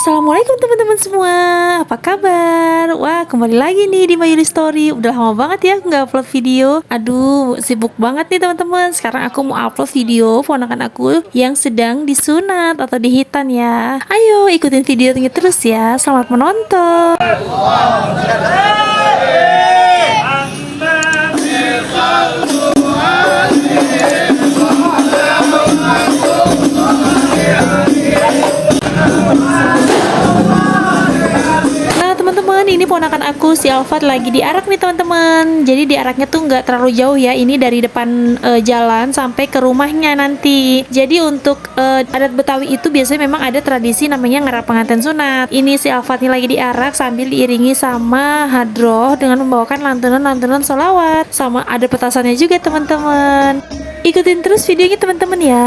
Assalamualaikum teman-teman semua, apa kabar? Wah, kembali lagi nih di Mayuri Story. Udah lama banget ya nggak upload video. Aduh, sibuk banget nih teman-teman. Sekarang aku mau upload video ponakan aku yang sedang disunat atau dihitan ya. Ayo ikutin videonya terus ya. Selamat menonton. Ini ponakan aku si Alfat lagi diarak nih teman-teman. Jadi diaraknya tuh nggak terlalu jauh ya. Ini dari depan jalan sampai ke rumahnya nanti. Jadi untuk adat Betawi itu biasanya memang ada tradisi namanya ngarap pengantin sunat. Ini si Alfat nih lagi diarak sambil diiringi sama hadroh dengan membawakan lantunan-lantunan sholawat. Sama ada petasannya juga teman-teman. Ikutin terus videonya teman-teman ya.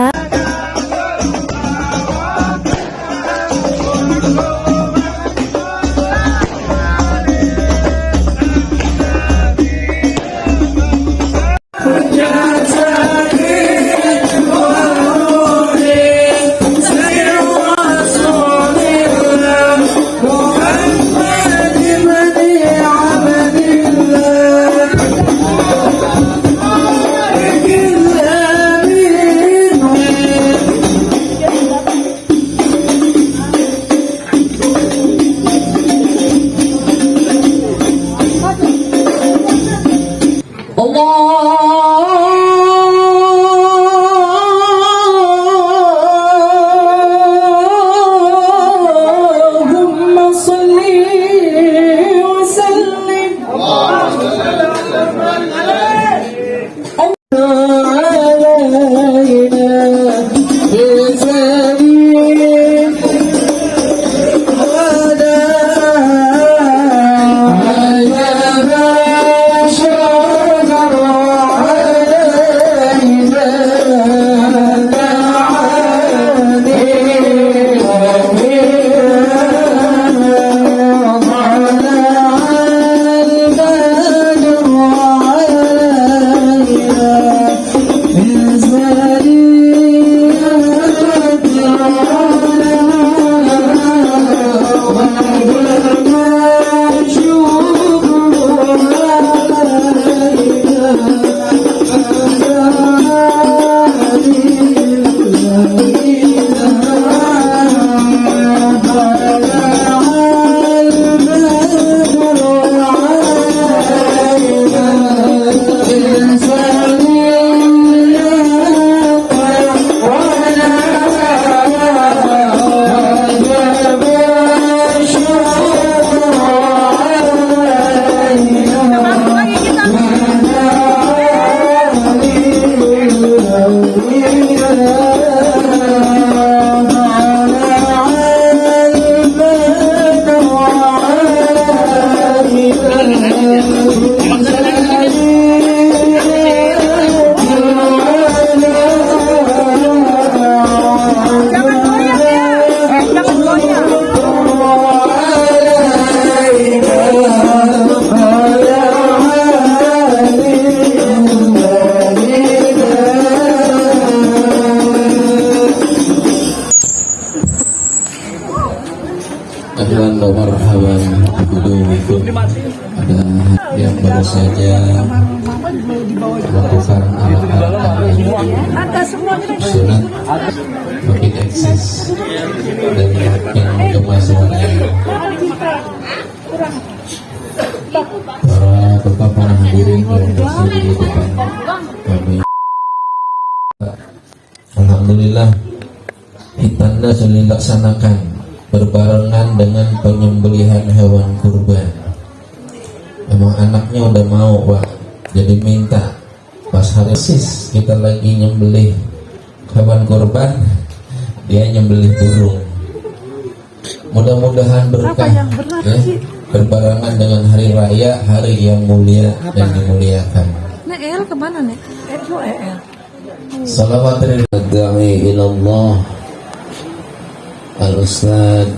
Ahlan wa marhaban biqudumikum. Ada yang baru saja melakukan alat-alat sunat bagi eksis dan yang kemasannya para bapak para hadirin yang berada di depan kami. Alhamdulillah hitannya sudah dilaksanakan berbarengan dengan penyembelihan hewan kurban. Memang anaknya udah mau Pak, jadi minta pas hari sis kita lagi nyembelih hewan kurban, dia nyembelih burung. Mudah-mudahan berkah ya, berbarengan dengan hari raya, hari yang mulia dan dimuliakan. Nek El kemana nek? El. صلوات الداعي إلى الله الأستاذ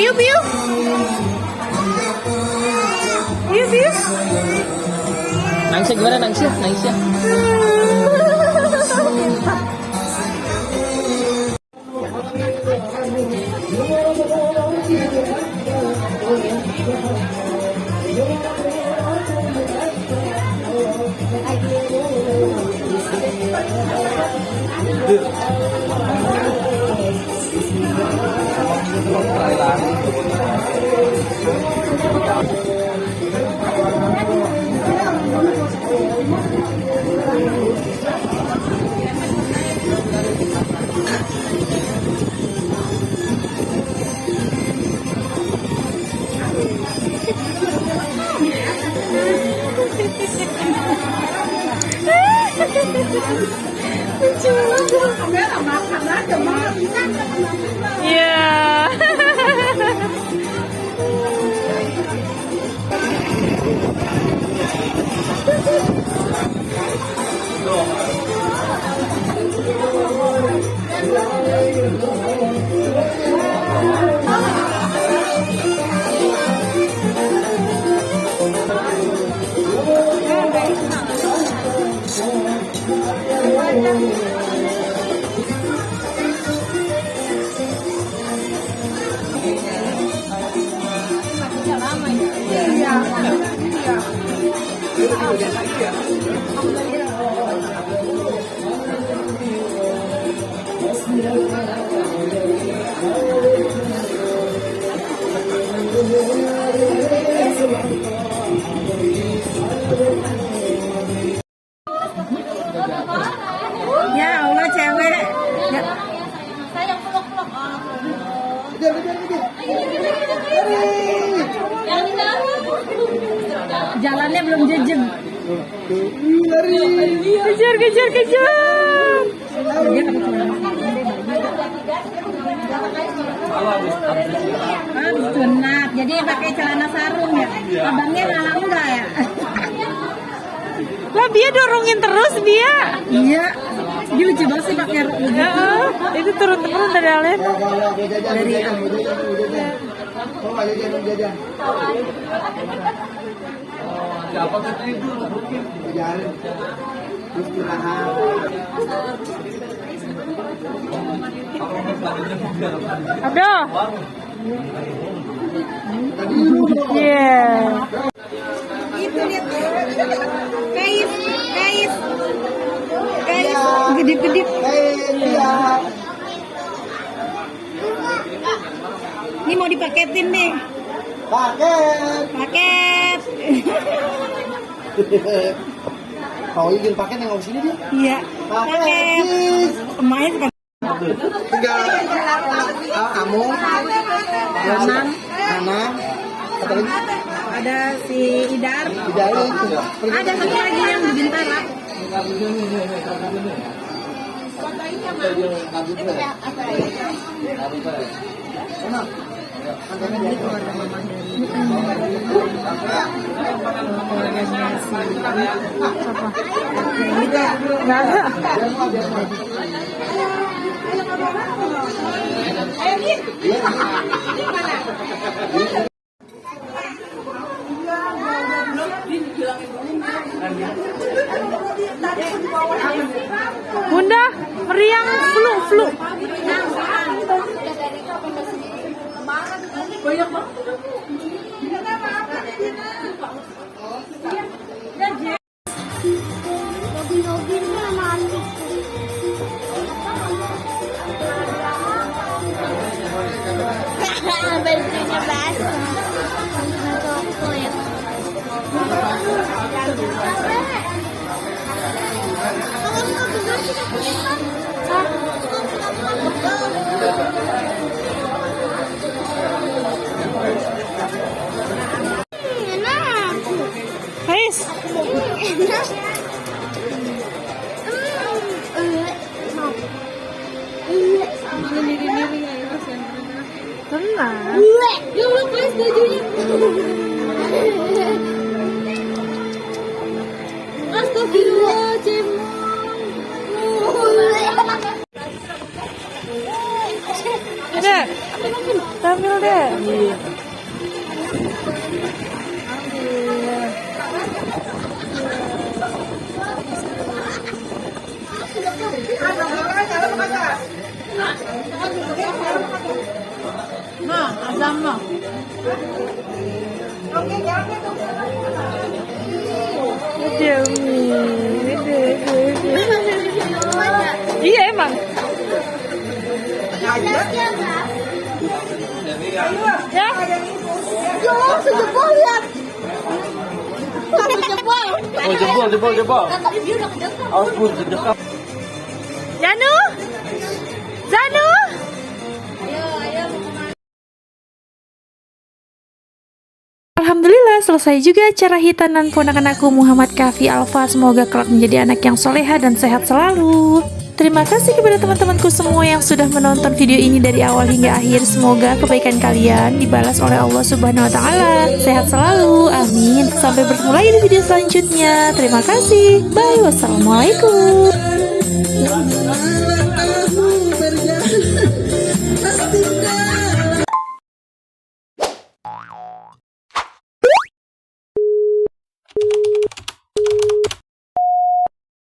Biu biu. Biu biu. Nangisnya gimana nangisnya? Nangisnya. Ya Allah cewek. Ya. Jalannya belum jejeg. Kejar kejar kejar. Habis sunat, jadi pakai celana sarung ya. Abangnya malah enggak ya. Lah dia dorongin terus dia. Iya. Dia lucu banget sih pakai rok begitu. Itu turun-turun dari Alen. Dari Aduh. Yeah. Itu lihat. Kais gede-gede. Ini mau dipaketin nih. Paket. Kalau ingin paket nengok sini dia. Iya. Paket. Emaknya suka. Tinggal kamu, Hanan. Apa lagi? Ada si Idar. Tidak itu. Ada satu lagi yang di Bintara. Nggak ada. Bunda, meriang flu. Bajunya basah. Toko ya. Guys, tenang. Ya Allah, guys, bajunya. Astagfirullah, cemong. Dek. Tampil, Dek. Nah, azam no. Iya emang. Ya. Yo, sejebol lihat. Sejebol. Oh, jebol. Tadi dia udah kedekat. Awas pun sedekap. Janu. Janu. Alhamdulillah selesai juga acara hitanan ponakan aku Muhammad Kafi Alfa. Semoga kelak menjadi anak yang soleha dan sehat selalu. Terima kasih kepada teman-temanku semua yang sudah menonton video ini dari awal hingga akhir. Semoga kebaikan kalian dibalas oleh Allah Subhanahu wa taala. Sehat selalu. Amin. Sampai bertemu lagi di video selanjutnya. Terima kasih. Bye. Wassalamualaikum. Pasti